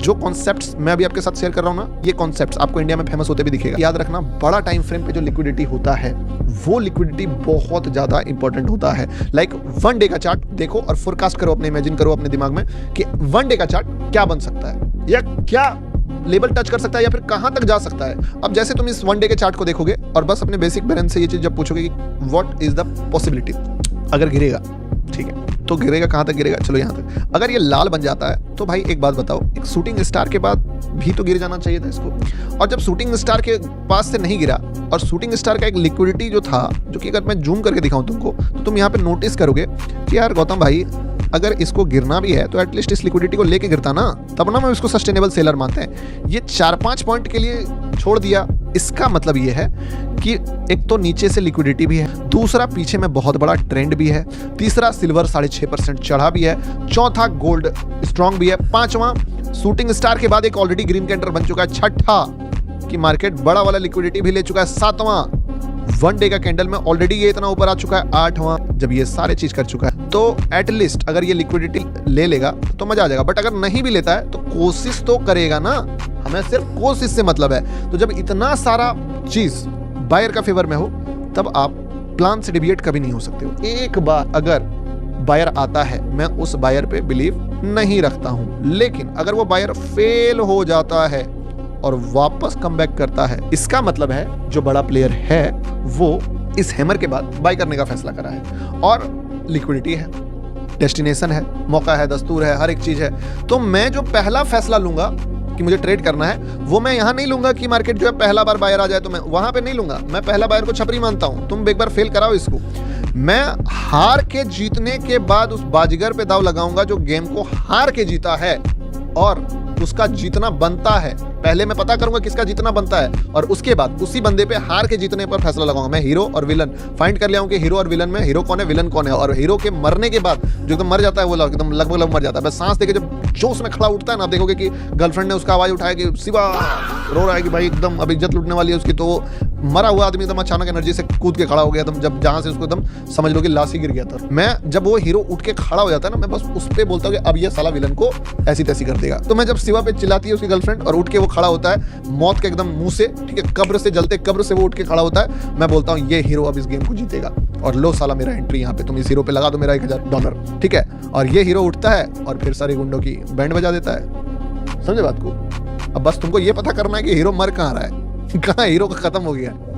जो कॉन्सेप्ट्स मैं अभी आपके साथ शेयर कर रहा हूँ ना, ये कॉन्सेप्ट्स आपको इंडिया में फेमस होते भी दिखेगा। याद रखना, बड़ा टाइम फ्रेम पे जो लिक्विडिटी होता है वो लिक्विडिटी बहुत ज्यादा इंपॉर्टेंट होता है। लाइक 1 डे का चार्ट देखो और फोरकास्ट करो, अपने इमेजिन करो अपने दिमाग में कि 1 डे का चार्ट क्या बन सकता है या क्या लेवल टच कर सकता है या फिर कहां तक जा सकता है। अब जैसे तुम इस 1 डे के चार्ट को देखोगे और बस अपने बेसिक ब्रेन से ये चीज जब पूछोगे कि व्हाट इज द पॉसिबिलिटी, अगर गिरेगा ठीक है तो गिरेगा कहां तक गिरेगा, चलो यहां तक। अगर ये लाल बन जाता है तो भाई एक बात बताओ, एक शूटिंग स्टार के बाद भी तो गिर जाना चाहिए था इसको। और जब शूटिंग स्टार के पास से नहीं गिरा और शूटिंग स्टार का एक लिक्विडिटी जो था, जो कि अगर मैं जूम करके दिखाऊं तुमको तो तुम यहाँ पे नोटिस करोगे कि यार गौतम भाई अगर इसको गिरना भी है तो एटलीस्ट इस लिक्विडिटी को लेके गिरता ना, तब ना हम इसको सस्टेनेबल सेलर मानते हैं। ये 4-5 पॉइंट के लिए छोड़ दिया, इसका मतलब ये है कि एक तो नीचे से लिक्विडिटी भी है, दूसरा पीछे में बहुत बड़ा ट्रेंड भी है, तीसरा सिल्वर 6.5% चढ़ा भी है, चौथा गोल्ड स्ट्रांग भी है, पांचवा शूटिंग स्टार के बाद एक ऑलरेडी ग्रीन कैंडल बन चुका है, छठा कि मार्केट बड़ा वाला लिक्विडिटी भी ले चुका है, सातवां 1 डे का कैंडल में ऑलरेडी ये इतना ऊपर आ चुका है, आठवां जब ये सारे चीज कर चुका है तो एटलीस्ट अगर ये लिक्विडिटी ले लेगा तो मजा आ जाएगा। बट अगर नहीं भी लेता है तो कोशिश तो करेगा ना, हमें सिर्फ कोशिश से मतलब है। तो जब इतना सारा चीज बायर का फेवर में हो तब आप प्लान से डिविएट कभी नहीं हो सकते हो। एक बार अगर बायर आता है, मैं उस बायर पे बिलीव नहीं रखता हूं, लेकिन अगर वो बायर फेल हो जाता है और वापस कमबैक करता है, इसका मतलब है जो बड़ा प्लेयर है वो इस हैमर के बाद बाय करने का फैसला करा है और लिक्विडिटी है, डेस्टिनेशन है, मौका है, दस्तूर है, हर एक चीज है। तो मैं जो पहला फैसला लूंगा कि मुझे ट्रेड करना है वो मैं यहां नहीं लूंगा कि मार्केट जो है पहला बार बायर आ जाए तो मैं वहां पे नहीं लूंगा। मैं पहला बायर को छपरी मानता हूं, तुम एक बार फेल कराओ इसको। मैं हार के जीतने के बाद उस बाजीगर पे दाव लगाऊंगा जो गेम को हार के जीता है और उसका जीतना बनता है। पहले मैं पता करूंगा किसका जीतना बनता है और उसके बाद उसी बंदे पे हार के जीतने पर फैसला लगाऊंगा। मैं हीरो और विलन फाइंड कर लिया हूं कि हीरो और विलन में हीरो कौन है, विलन कौन है। और हीरो के मरने के बाद जो एकदम मर जाता है वो एकदम लगभग मर जाता है, बस सांस देके जब जोश में खड़ा उठता है ना, आप देखोगे कि गर्लफ्रेंड ने उसका आवाज उठाया कि शिवा, रो रहा है कि भाई एकदम अब इज्जत लूटने वाली है उसकी, तो मरा हुआ आदमी एकदम अचानक एनर्जी से कूद के खड़ा हो गया, एकदम जब जहां से उसको एकदम समझ लो कि लाश ही गिर गया था। मैं जब वो हीरो उठ के खड़ा हो जाता है ना, मैं बस उस पे बोलता हूँ कि अब ये साला विलन को ऐसी तैसी कर देगा। तो मैं जब शिवा पे चिल्लाती है उसकी गर्लफ्रेंड और उठ के वो खड़ा होता है मौत के एकदम मुंह से, ठीक है, कब्र से जलते कब्र से वो उठ के खड़ा होता है, मैं बोलता हूँ ये हीरो अब इस गेम को जीतेगा और लो साला मेरा एंट्री यहाँ पे, तुम इस हीरो पे लगा दो मेरा $1000, ठीक है। और ये हीरो उठता है और फिर सारे गुंडों की बैंड बजा देता है। समझे बात को? अब बस तुमको ये पता करना है कि हीरो मर कहाँ रहा है, कहाँ हीरो का खत्म हो गया है।